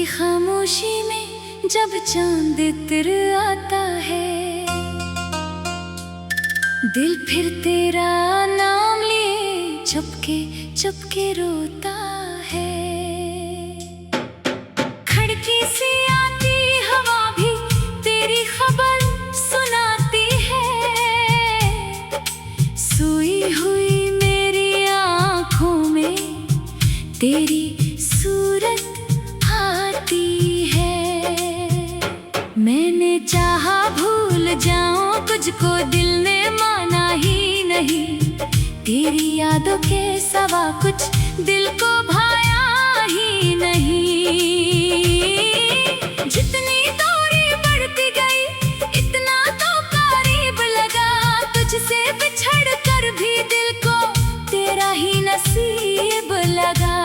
खामोशी में जब चांद इतर आता है, दिल फिर तेरा नाम लिए चुपके चुपके रोता है। खिड़की से आती हवा भी तेरी खबर सुनाती है। सोई हुई मेरी आँखों में तेरी सूरत आती है। मैंने चाहा भूल जाऊं तुझको, दिल ने माना ही नहीं। तेरी यादों के सिवा कुछ दिल को भाया ही नहीं। जितनी दूरी बढ़ती गई इतना तो करीब लगा, तुझसे बिछड़ कर भी दिल को तेरा ही नसीब लगा।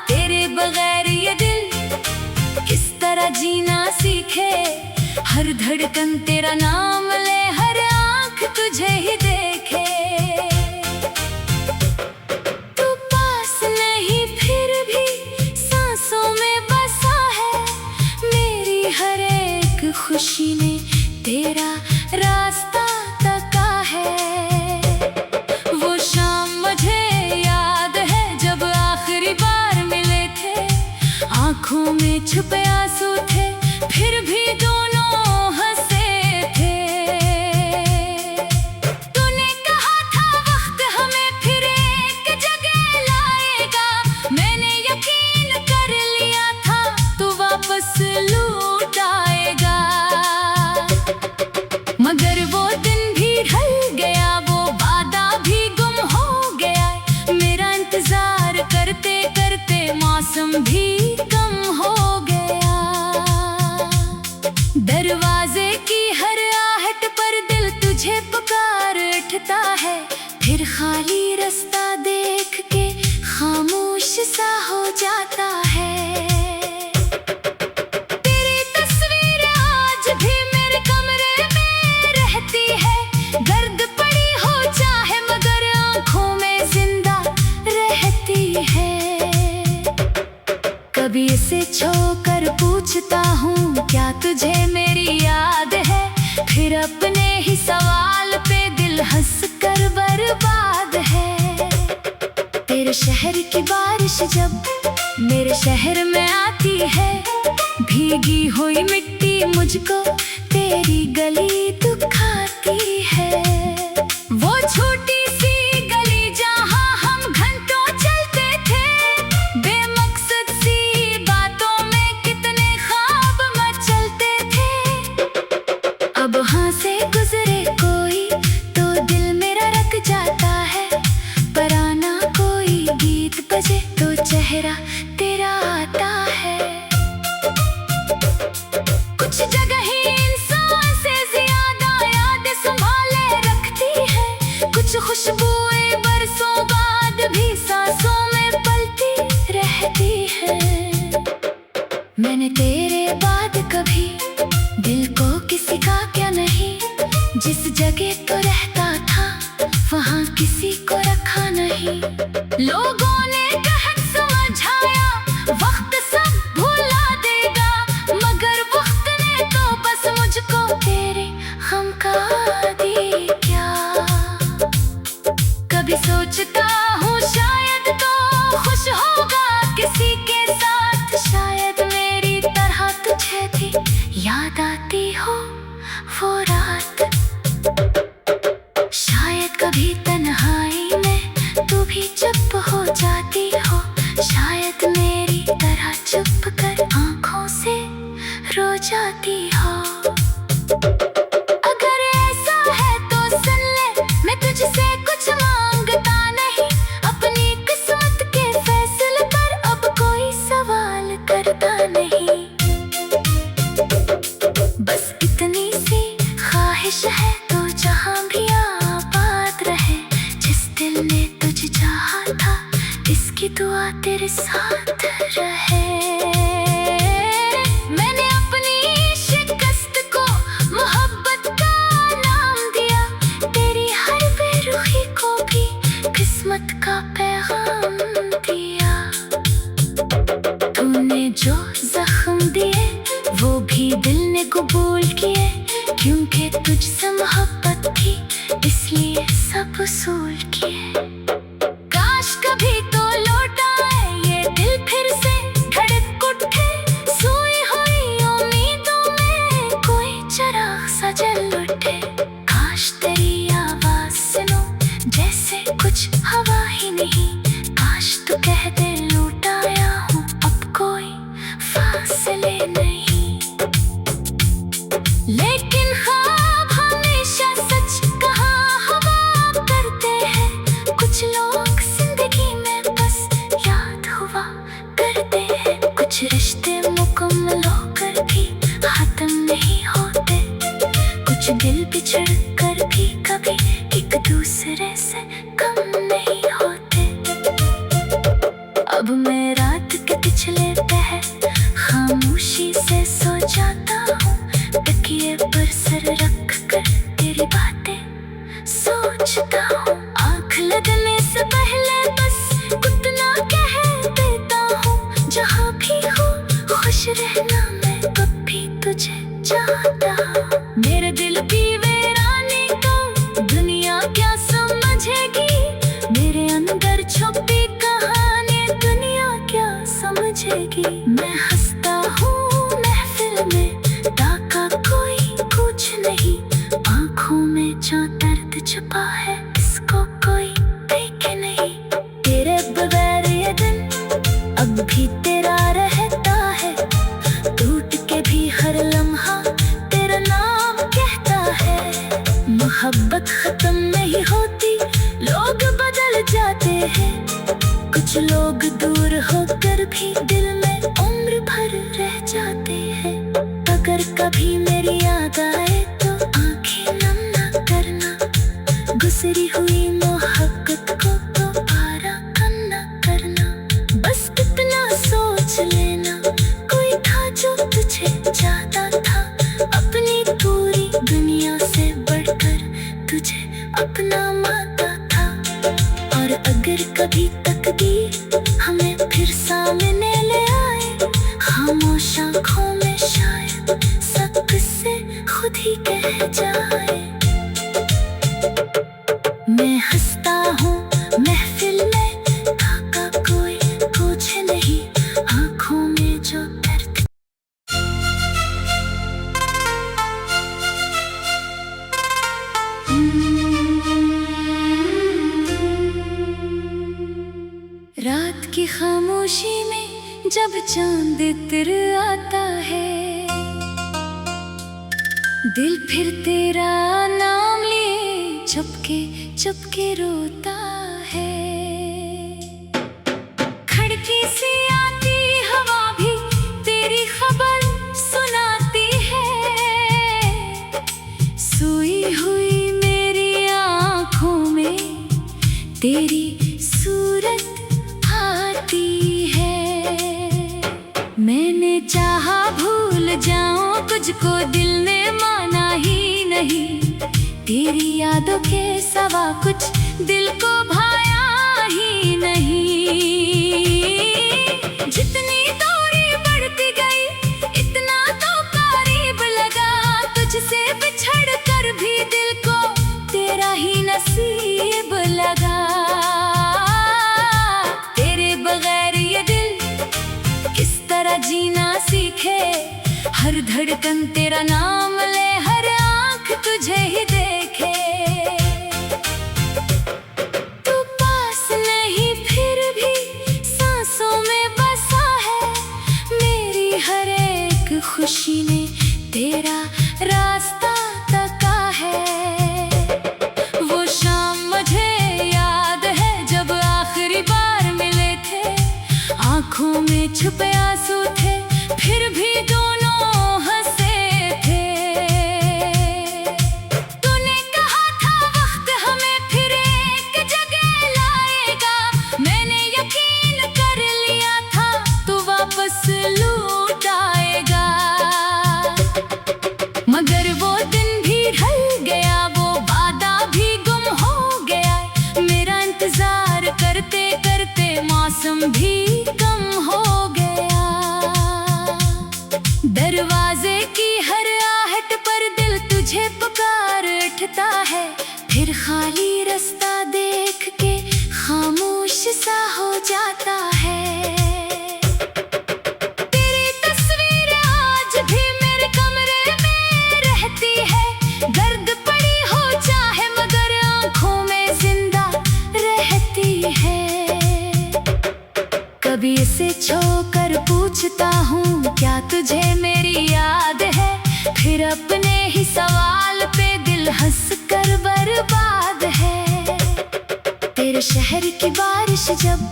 तेरे बगैर ये दिल किस तरह जीना सीखे, हर धड़कन तेरा नाम ले, हर आँख तुझे ही देखे। तू पास नहीं फिर भी सांसों में बसा है, मेरी हर एक खुशी ने तेरा रास्ता तका है। वो शाम मुझे याद है जब आखिरी बार मिले थे, आँखों में छुपे आंसू थे फिर भी दोनों हंसे थे। तूने कहा था वक्त हमें फिर एक जगह लाएगा, मैंने यकीन कर लिया था तू वापस लौट आएगा। मगर वो दिन भी ढल गया, वो वादा भी गुम हो गया। मेरा इंतजार करते करते मौसम भी कम हो गया। दरवाजे की हर आहट पर दिल तुझे पुकार उठता है, फिर खाली रास्ता देख के खामोश सा हो जाता है। तेरी तस्वीर आज भी मेरे कमरे में रहती है, दर्द पड़ी हो चाहे मगर आँखों में जिंदा रहती है। कभी इसे छोकर पूछता हूँ क्या तुझे मेरी याद है, फिर अपने ही सवाल पे दिल हंस कर बर्बाद है। तेरे शहर की बारिश जब मेरे शहर में आती है, भीगी हुई मिट्टी मुझको तेरी गली दुखाती है। वो छोटी सी गली जहाँ हम घंटों चलते थे, बेमकसद सी बातों में कितने ख्वाब मचलते थे। अब वहाँ से गुजरे कोई तो दिल मेरा रख जाता है, पराना कोई गीत बजे तो चेहरा तेरा आता है। कुछ जगह ही इंसान से ज्यादा याद संभाले रखती है, कुछ खुशबुएं बरसों बाद भी सांसों में पलती रहती है। मैंने तेरे बाद कभी दिल को किसी का क्या नहीं, जिस जगह तो रहता था वहाँ किसी को रखा नहीं। लोगों ने कहत समझाया वक्त सब भुला देगा, मगर वक्त ने तो बस मुझको तेरे हम का दी क्या। कभी सोचता हूँ शायद तो खुश होगा किसी के साथ, शायद मेरी तरह तुझे भी याद आती हो वो रात। शायद कभी तन्हाई में तू भी चुप हो जाती हो, शायद मेरी तरह चुप कर आँखों से रो जाती हो। अगर ऐसा है तो सुन ले, मैं तुझसे कुछ मांगता नहीं, अपनी किस्मत के फैसले पर अब कोई सवाल करता नहीं। बस इतनी सी ख्वाहिश है तो जहाँ भी आबाद रहे, जिस दिल ने तुझे चाहा था इसकी दुआ तेरे साथ रहे। मैंने अपनी शिकस्त को मोहब्बत का नाम दिया, तेरी हर बेरुखी को भी किस्मत का पैगाम दिया। मेरी दिल ने कबूल किए, क्योंकि तुझसे मोहब्बत थी इसलिए सब उसूल किए। काश कभी तो लौट आए ये दिल फिर से धड़क उठे, सोई हुई उम्मीदों में कोई चिराग सा जल उठे। काश तेरी आवाज सुनो जैसे कुछ हवा ही नहीं, काश तू कह दे लौट आया हूँ अब कोई फासले नहीं। लेकिन ख्वाब हमेशा सच कहा हवा करते हैं, कुछ लोग जिंदगी में बस याद हुआ करते हैं। कुछ रिश्ते मुकम्मल होकर भी खत्म नहीं होते, कुछ दिल बिछड़ कर भी कभी एक दूसरे से कम नहीं होते। अब मैं रात के पिछले पहर खामोशी से सो जाता हूँ, तकिए पर सर रख कर तेरी बातें सोचता हूँ। आँख लगने से पहले बस उतना कह देता हूँ, जहाँ भी हो खुश रहना, मैं कब भी तुझे चाहता हूँ। मेरे दिल की वीरानी को दुनिया क्या समझेगी, मेरे अंदर छुपी कहानी दुनिया क्या समझेगी। मैं हंसता हूँ महफिल में, ताका कोई कुछ नहीं, आँखों में जो दर्द छुपा है इसको कोई देखे नहीं। तेरे बगैर ये दिन अब भी तेरा रहता है, टूट के भी हर लम्हा तेरा नाम कहता है। मोहब्बत खत्म नहीं होती, लोग बदल जाते हैं, कुछ लोग दूर होकर भी दिल में उम्र भर रह जाते हैं। अगर कभी मेरी याद आए तो आंखें नम ना करना, गुजरी हुई मोहब्बत को दोबारा कम ना करना। बस इतना सोच लेना, कोई था जो तुझे चाहता था, अपनी पूरी दुनिया से बढ़कर तुझे अपना मानता था। और अगर कभी तकदीर हमें फिर सामने ले आए, खामोश आँखों में शायद सब किस्से खुद ही कह जाए। मैं हंसता हूँ महफिल में, ताका कोई कुछ नहीं, आँखों में जो दर्द। रात की खामोशी में जब चांद इतर आता है, दिल फिर तेरा नाम लिए चुपके चुपके रोता है। खिड़की से आती हवा भी तेरी खबर सुनाती है, सोई हुई मेरी आँखों में तेरी सूरत आती है। मैंने चाहा भूल जाऊं तुझको, दिल ने माना ही नहीं, तेरी यादों के सिवा कुछ दिल को भाया ही नहीं। जितनी दूरी बढ़ती गई इतना तो करीब लगा, तुझसे बिछड़ कर भी दिल को तेरा ही नसीब लगा। तेरे बगैर ये दिल किस तरह जीना सीखे, हर धड़कन तेरा नाम ले, हर आँख तुझे ही देखे। तू पास नहीं फिर भी सांसों में बसा है, मेरी हर एक खुशी ने तेरा रास्ता तका है। वो शाम मुझे याद है जब आखिरी बार मिले थे, आँखों में छुपे आंसू थे फिर भी दोनों हंसे थे। तूने कहा था वक्त हमें फिर एक जगह लाएगा, मैंने यकीन कर लिया था तू वापस लौट आएगा। मगर वो दरवाजे की हर आहट पर दिल तुझे पुकार उठता है। फिर खाली रास्ता देख के खामोश सा हो जाता है। तेरी तस्वीर आज भी मेरे कमरे में रहती है। गर्द पड़ी हो चाहे मगर आंखों में जिंदा रहती है। कभी इसे छोकर पूछता हूँ क्या तुझे मेरी याद है। फिर अपने ही सवाल पे दिल हंस कर बर्बाद है। तेरे शहर की बारिश जब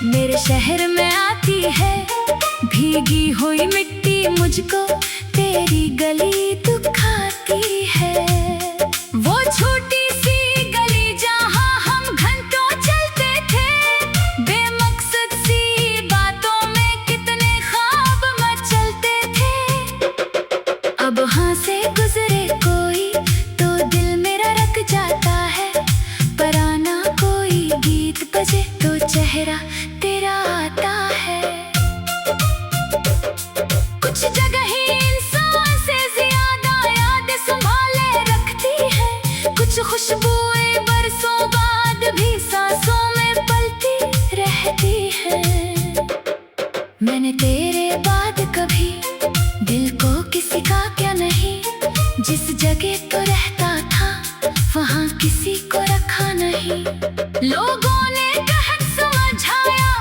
मेरे शहर में आती है, भीगी हुई मिट्टी मुझको तेरी गली दुखाती है। वो छोटी सी गली जहाँ हम घंटों चलते थे, बेमकसद सी बातों में कितने ख्वाब मचलते थे। अब वहाँ से गुजरे कोई तो दिल मेरा रक जाता है। पराना कोई गीत बजे तो चेहरा तेरा आता है। कुछ जगह ही इंसान से ज्यादा याद संभाले रखती है। कुछ खुशबुएं बरसों बाद भी सांसों में पलती रहती है। मैंने तेरे बाद कभी दिल को किसी का क्या नहीं, जिस जगह तो रहता था वहाँ किसी को रखा नहीं। लोगों ने कहत समझाया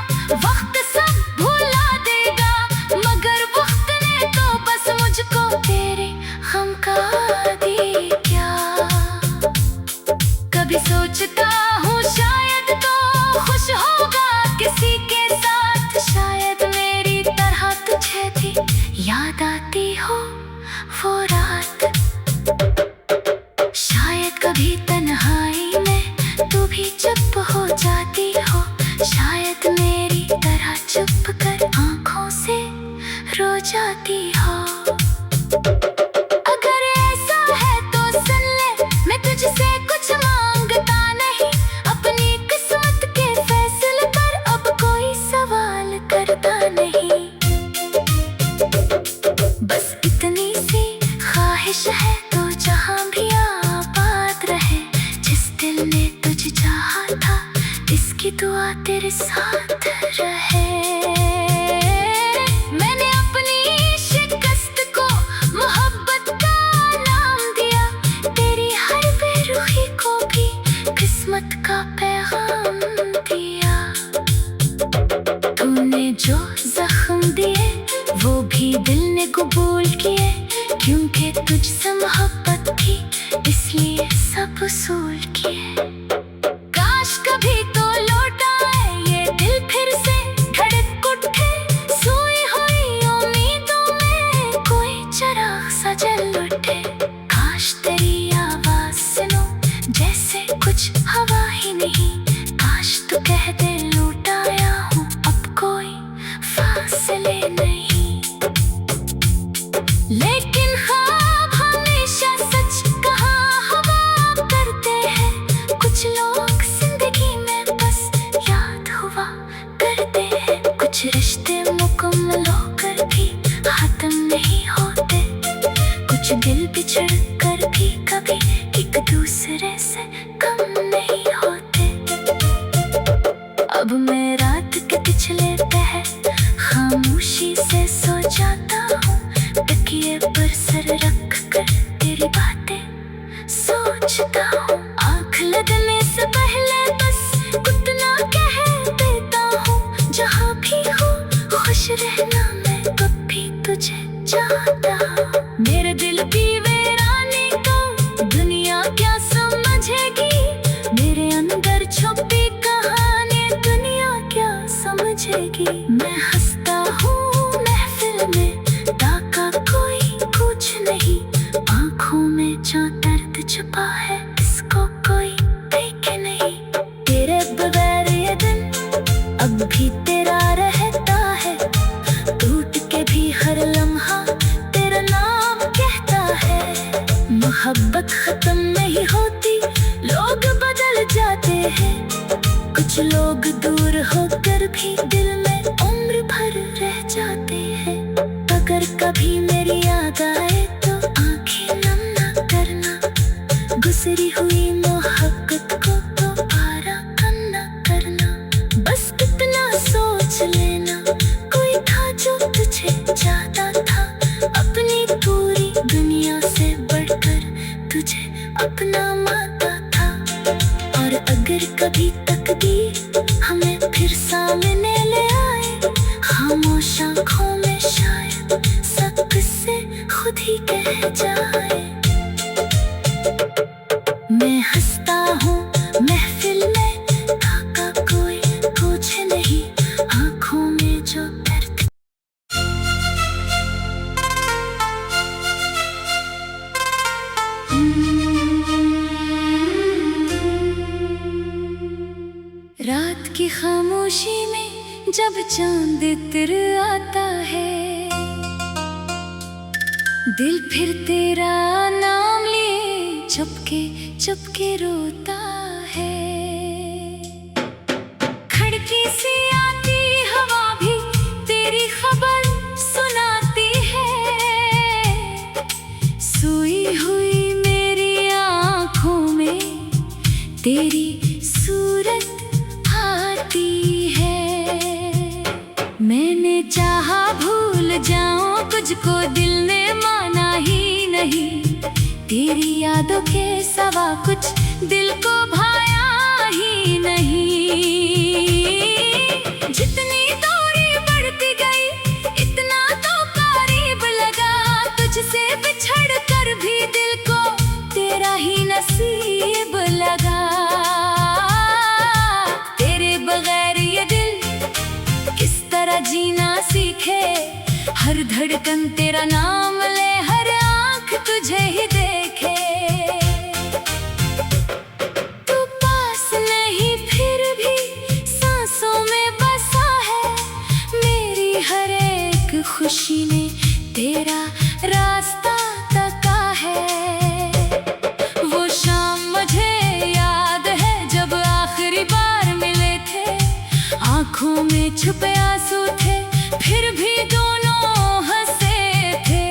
वक्त सब भुला देगा, मगर वक्त ने तो बस मुझको तेरे हम का दी क्या। कभी सोचता हूँ शायद तो खुश होगा किसी के साथ, शायद मेरी तरह तुझे भी याद आती हो वो रात। शायद कभी तन्हाई में तू भी चुप हो जाती हो, शायद मेरी तरह चुप कर आंखों से रो जाती हो। अगर ऐसा है तो सुन ले, मैं तुझसे कुछ मांगता नहीं। अपनी किस्मत के फैसले पर अब कोई सवाल करता नहीं। बस इतनी सी ख्वाहिश है तो जहाँ भी आबाद रहे। जिस दिल ने तुझे चाहा था इसकी दुआ तेरे साथ रहे। मैंने अपनी शिकस्त को मोहब्बत का नाम दिया, तेरी हर बेरुखी को भी किस्मत का पैगाम दिया। तूने जो जख्म दिए वो भी दिल ने कबूल किए, क्योंकि तुझसे मोहब्बत थी इसलिए सब उसूल किए। काश कभी तो लौट आए ये दिल फिर से धड़क उठे, सोई हुई उम्मीदों में कोई चिराग सा जल उठे। काश तेरी आवाज सुनो जैसे कुछ हवा ही नहीं, काश तू कह दे लौट आया हूँ अब कोई फासले नहीं। लेकिन ख्वाब हमेशा सच कहा हवा करते हैं। कुछ लोग जिंदगी में बस याद हुआ करते हैं। कुछ रिश्ते मुकम्मल होकर भी खत्म नहीं होते, कुछ दिल बिछड़ कर भी कभी एक दूसरे से कम नहीं होते। अब मैं रात के पिछले पहर खामोशी से सो जाता हूँ, तकिए पर सर रख कर तेरी बातें सोचता हूँ। आँख लगने से पहले बस उतना कह देता हूँ, जहाँ भी हो खुश रहना मैं कभी तुझे चाहता हूँ। मेरे दिल की वीरानी को दुनिया क्या समझेगी, मेरे अंदर छुपी कहानी दुनिया क्या समझेगी। मैं हंसता हूँ महफिल में ताका कोई कुछ नहीं, आँखों में जो दर्द छुपा है इसको कोई देखे नहीं। तेरे बगैर ये दिन अब भी तेरा रहता है, टूट के भी हर लम्हा तेरा नाम कहता है। मोहब्बत खत्म नहीं होती, लोग बदल जाते हैं। कुछ लोग दूर होकर भी दिल में उम्र भर रह जाते हैं। अगर कभी मेरी याद अपना माता था। और अगर कभी तकदीर हमें फिर सामने ले आए, खामोश आँखों में शायद सब किस्से खुद ही कह जाए। मैं हंसता हूँ महफिल में, ताका कोई पूछे नहीं, आँखों में जो दर्द। रात की खामोशी में जब चांद तिर आता है, दिल फिर तेरा नाम लिए चुपके चुपके रोता है। खिड़की से आती हवा भी तेरी खबर सुनाती है। सोई हुई मेरी आँखों में तेरी सूरत आती है। मैंने चाहा भूल जाऊं तुझको, दिल ने माना ही नहीं। तेरी यादों के सिवा कुछ दिल को भाया ही नहीं। जितनी दूरी बढ़ती गई इतना तो करीब लगा, तुझसे बिछड़ कर भी दिल को तेरा ही नसीब लगा। तेरे बगैर ये दिल किस तरह जीना सीखे, हर धड़कन तेरा नाम ले, हर आँख तुझे ही देखे। तू पास नहीं फिर भी सांसों में बसा है, मेरी हर एक खुशी ने तेरा रास्ता तका है। वो शाम मुझे याद है जब आखिरी बार मिले थे, आँखों में छुपे आंसू थे फिर भी दोनों हंसे थे।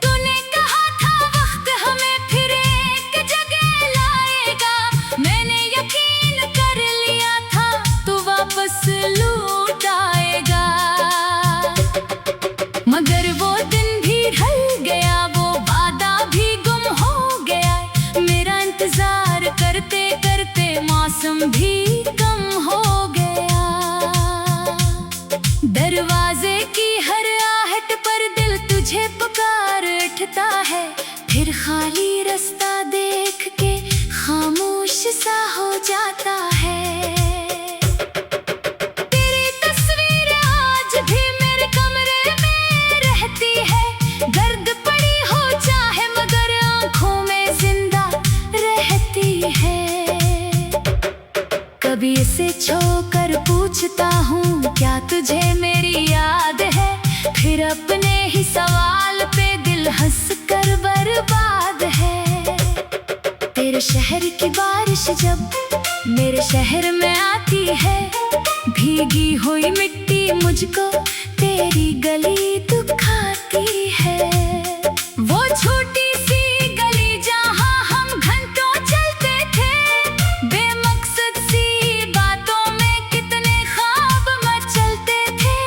तूने कहा था वक्त हमें फिर एक जगह लाएगा, मैंने यकीन कर लिया था तू वापस लौट आएगा। मगर वो दिन भी ढल गया, वो वादा भी गुम हो गया। मेरा इंतजार करते करते मौसम भी कम हो गया। दरवाजे की हर आहट पर दिल तुझे पुकार उठता है, फिर खाली रास्ता देख के खामोश सा हो जाता है। तेरी तस्वीर आज भी मेरे कमरे में रहती है, गर्द पड़ी हो चाहे मगर आँखों में जिंदा रहती है। कभी इसे छोकर पूछता हूँ क्या तुझे मेरी याद है, फिर अपने ही सवाल पे दिल हंस कर बर्बाद है। तेरे शहर की बारिश जब मेरे शहर में आती है, भीगी हुई मिट्टी मुझको तेरी गली दुखाती है। वो छोटी सी गली जहाँ हम घंटों चलते थे, बेमकसद सी बातों में कितने ख्वाब मचलते थे।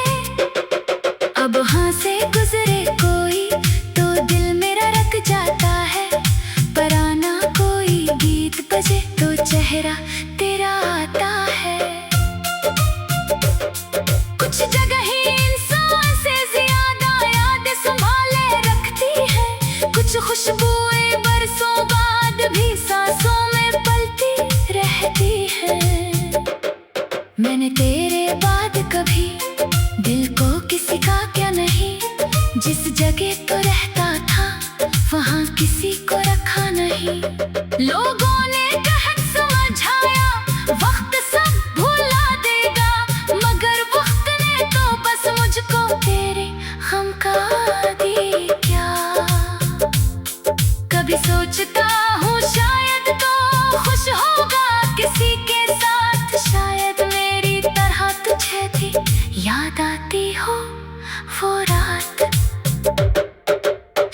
अब हाँ से गुजरे कोई तो दिल मेरा रक जाता है, पराना कोई गीत बजे तो चेहरा तेरा आता है। कुछ जगह ही इंसान से ज्यादा याद संभाले रखती है, कुछ खुशबुएं बरसों बाद भी सांसों में पलती रहती है। मैंने तेरे बाद कभी दिल को किसी का क्या नहीं, जिस जगह तो रहता था वहाँ किसी को रखा नहीं। लोगों ने कहत समझाया वक्त सब भुला देगा, मगर वक्त ने तो बस मुझको तेरे हम का दी क्या। कभी सोचता हूँ शायद तो खुश होगा किसी के साथ, शायद मेरी तरह तुझे भी याद आती हो वो रात।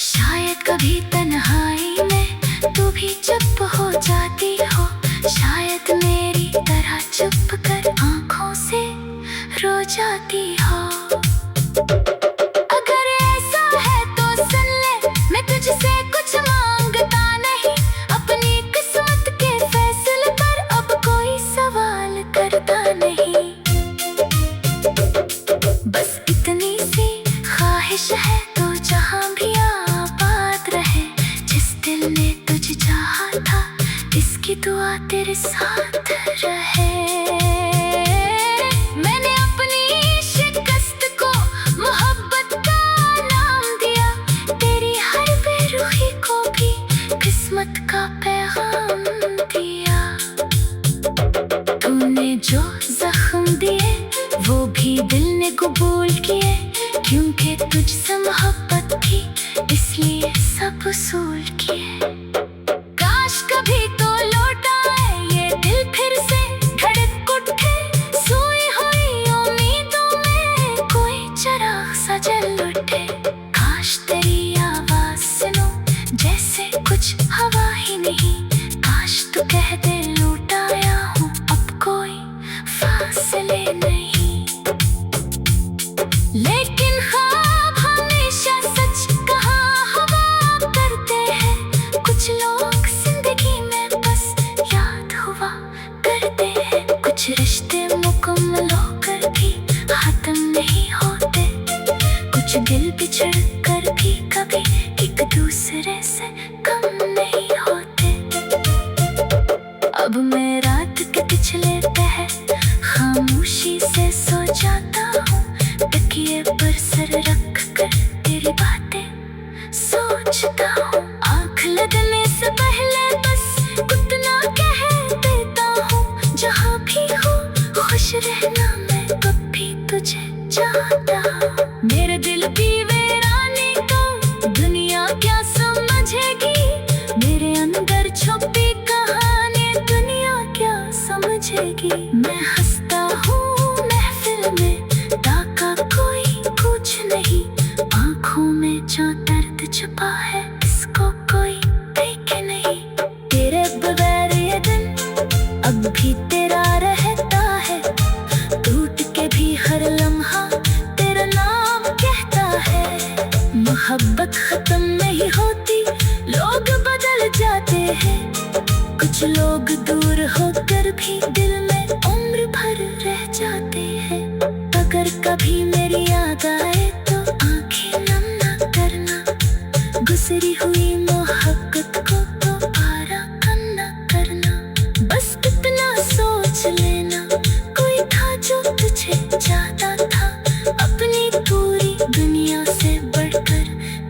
शायद कभी तन्हाई में तू भी चुप हो जाती हो। तेरे साथ रहे। मैंने अपनी शिकस्त को मोहब्बत का नाम दिया, तेरी हर बेरुखी को भी किस्मत का पैगाम दिया। तूने जो जख्म दिए वो भी दिल ने कबूल किए, क्योंकि तुझसे मोहब्बत थी इसलिए सब उसूल किए। काश कभी तो लौट आए ये दिल फिर से धड़क उठे, सोई हुई उम्मीदों में कोई चिराग सा जल उठे। काश तेरी आवाज सुनो जैसे कुछ हवा ही नहीं, काश तू कह दे लौट आया हूँ अब कोई फासले नहीं। लेकिन ख्वाब हमेशा सच कहा हवा करते हैं, कुछ लोग जिंदगी में बस याद हुआ करते हैं। कुछ रिश्ते मुकम्मल होकर भी खत्म नहीं होते, कुछ दिल बिछड़ कर भी कभी एक दूसरे से कम नहीं होते। अब मैं रात के पिछले पहर खामोशी से सो जाता हूँ, तकिए पर सर रख कर तेरी बातें सोचता हूँ। आँख लगने से पहले बस उतना कह देता हूँ, जहाँ भी हो खुश रहना मैं कभी तुझे चाहता हूँ। मेरे दिल की वीरानी को दुनिया क्या समझेगी, मेरे अंदर छुपी कहानी दुनिया क्या समझेगी। मैं हंसता हूँ महफिल में ताका कोई कुछ नहीं, आँखों में जो दर्द छुपा है इसको कोई देखे नहीं। तेरे बगैर ये दिन अब भी तेरा रहता है, टूट के भी हर लम्हा तेरा नाम कहता है। मोहब्बत खत्म नहीं होती, लोग बदल जाते हैं, कुछ लोग दूर होकर भी दिल में उम्र भर रह जाते हैं। अगर कभी मेरी याद आए तो आंखें नम ना करना, गुजरी हुई मोहब्बत को दोबारा कम ना करना। बस इतना सोच लेना कोई था जो तुझे चाहता था, अपनी पूरी दुनिया से बढ़कर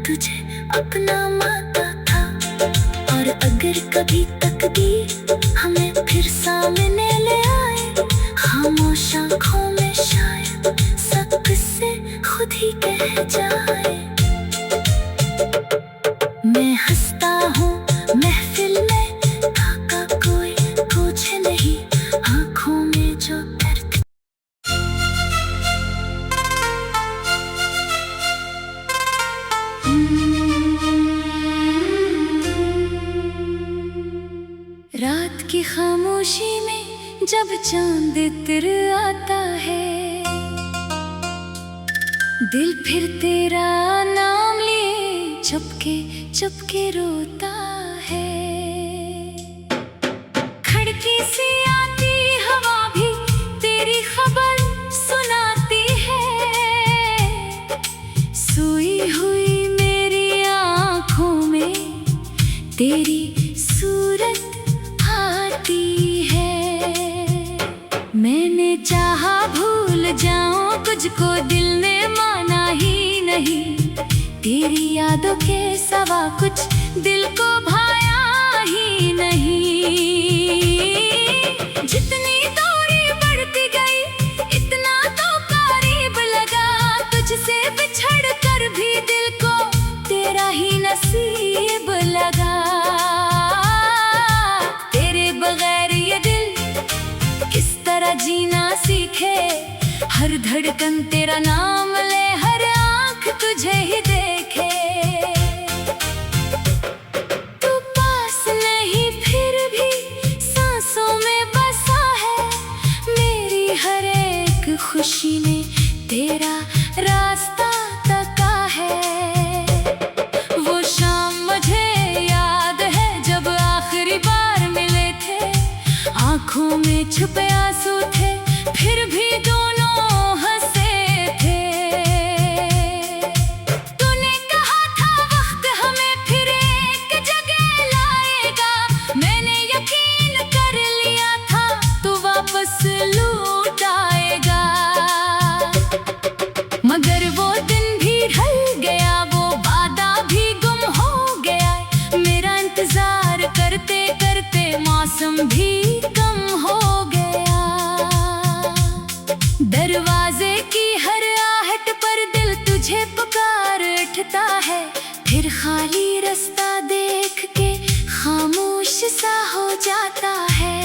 तुझे अपना मानता था। और अगर कभी तकदीर हमें फिर सामने ले आए, खामोश आँखों में शायद सब किस्से खुद ही कह जाए। मैं हंसता हूँ महफिल में ताका कोई पूछे नहीं, आँखों में जो दर्द। रात की खामोशी में जब चांद तिर आता है, दिल फिर तेरा नाम लिए चुपके चुपके रोता है। खिड़की से आती हवा भी तेरी खबर सुनाती है, सोई हुई मेरी आँखों में तेरी सूरत आती है। मैंने चाहा भूल जाऊं तुझको, दिल ने माना ही नहीं, तेरी यादों के सिवा कुछ दिल को भाया ही नहीं। जितनी दूरी बढ़ती गई इतना तो करीब लगा, तुझसे बिछड़ कर भी दिल को तेरा ही नसीब लगा। तेरे बगैर ये दिल किस तरह जीना सीखे, हर धड़कन तेरा नाम ले, हर आँख तुझे ही देखे। तू पास नहीं फिर भी सांसों में बसा है, मेरी हर एक खुशी ने तेरा रास्ता तका है। वो शाम मुझे याद है जब आखिरी बार मिले थे, आँखों में छुपे आंसू थे फिर भी दोनों हंसे थे। तूने कहा फिर खाली रास्ता देख के खामोश सा हो जाता है।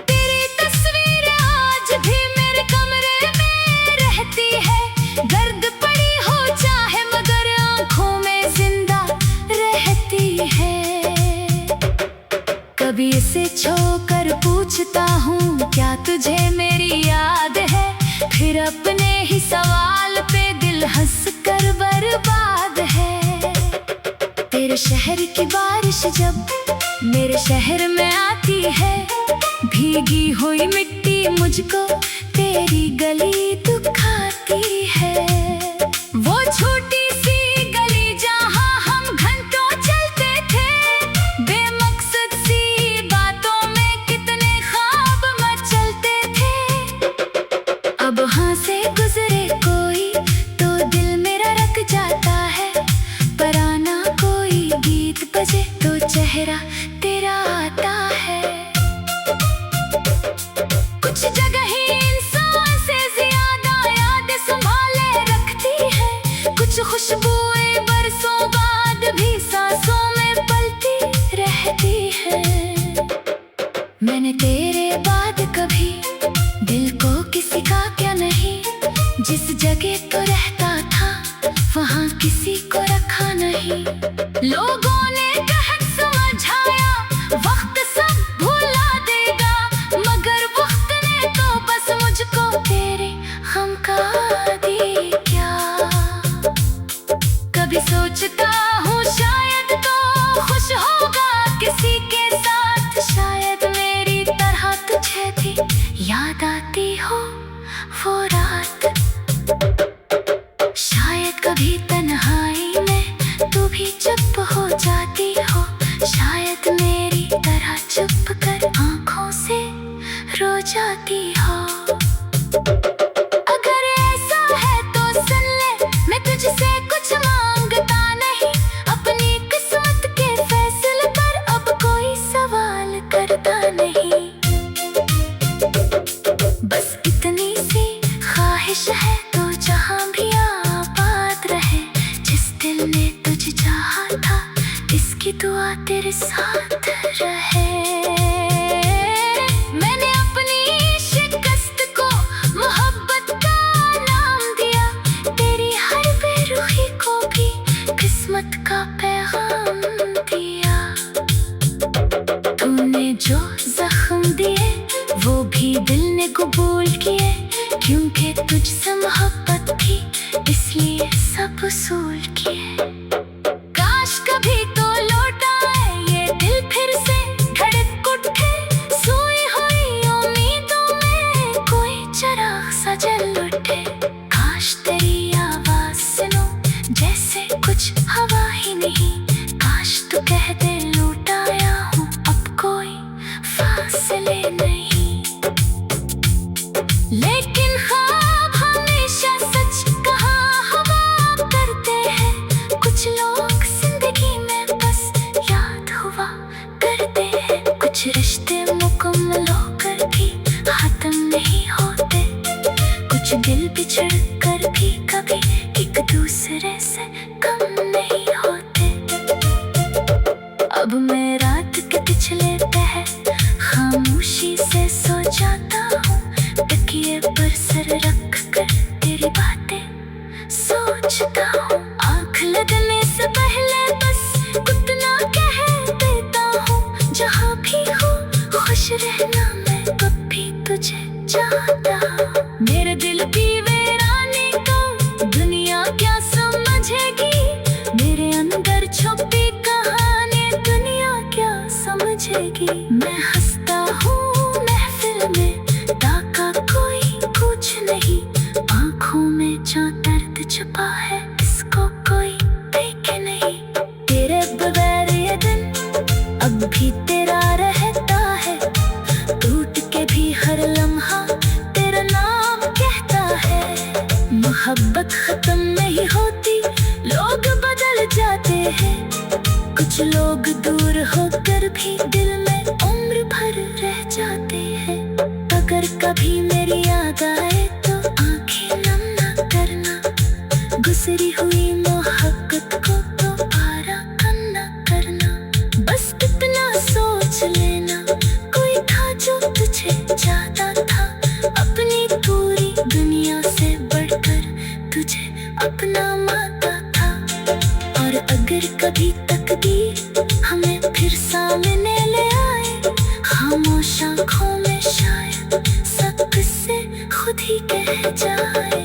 तेरी तस्वीर आज भी मेरे कमरे में रहती है, गर्द पड़ी हो चाहे मगर आंखों में जिंदा रहती है। कभी इसे छोकर पूछता हूँ क्या तुझे मेरी याद है, फिर अपने ही सवाल पे दिल हंस कर बर्बाद है। तेरे शहर की बारिश जब मेरे शहर में आती है, भीगी हुई मिट्टी मुझको तेरी गली दुखाती है। वो छोटी सी गली जहाँ हम घंटों चलते थे, बेमकसद सी बातों में कितने ख्वाब मचलते थे। अब वहाँ से गुजरे कोई तो दिल मेरा रक जाता है, पराना कोई गीत बजे तो चेहरा तेरा आता है। कुछ जगह ही इंसान से ज्यादा यादें संभाले रखती है, कुछ खुशबुएं बरसों बाद भी सांसों में पलती रहती है। मैंने तेरे बाद कभी दिल को किसी का क्या नहीं, जिस जगह तो रहता था वहाँ किसी को रखा नहीं। लोगों ने कहत समझाया वक्त सब भुला देगा, मगर वक्त ने तो बस मुझको तेरे हम का दी क्या। कभी सोचता हूँ शायद तो खुश होगा किसी के साथ, शायद मेरी तरह तुझे भी याद आती हो वो रात। शायद कभी तन्हाई में तू भी चुप हो जाती हो, शायद मेरी तरह चुप कर आंखों से रो जाती हो। अगर ऐसा है तो सुन ले, मैं तुझसे कुछ मांगता नहीं, अपनी किस्मत के फैसले पर अब कोई सवाल करता नहीं। बस इतनी सी ख्वाहिश है तो जहाँ भी आबाद रहे, जिस दिल ने तुझे चाहा था इसकी दुआ तेरे साथ रहे। मैंने अपनी शिकस्त को मोहब्बत का नाम दिया, तेरी हर बेरुखी को भी किस्मत का पैगाम दिया। तूने जो जख्म दिए वो भी दिल ने कबूल किए, क्योंकि तुझसे मोहब्बत थी इसलिए सब उसूल किए। काश कभी तो लौट आए ये दिल फिर से धड़क उठे, सोई हुई उम्मीदों में कोई चिराग सा जल उठे। काश तेरी आवाज सुनो जैसे कुछ हवा ही नहीं, काश तू कह दे लौट आया हूँ अब कोई फासले नहीं। लेकिन ख्वाब हमेशा सच कहा हुआ करते हैं, कुछ लोग जिंदगी में बस याद हुआ करते हैं। कुछ रिश्ते मुकम्मल होकर भी खत्म नहीं होते, कुछ दिल बिछड़ कर भी कभी एक दूसरे से कम नहीं होते। अब मैं रात के पिछले पहर खामोशी से सो जाता हूँ, तकिए पर सर रख कर तेरी बातें सोचता हूँ। आँख लगने से पहले बस उतना कह देता हूँ, जहाँ भी हो खुश रहना मैं कब भी तुझे चाहता हूँ। मेरे दिल की वीरानी को दुनिया क्या समझेगी, मेरे अंदर छुपी कहानी दुनिया क्या समझेगी। मैं हंसता हूँ महफिल में ताका कोई कुछ नहीं, आँखों में जो दर्द छुपा है इसको कोई देखे नहीं। तेरे बगैर ये दिन अब भी तेरा रहता है, टूट के भी हर लम्हा तेरा नाम कहता है। मोहब्बत खत्म नहीं होती, लोग बदल जाते हैं, कुछ लोग दूर होकर भी दिल में उम्र भर रह जाते हैं। अगर कभी मेरी याद आए तो आंखें नम ना करना, गुजरी हुई मोहब्बत भी कह जाए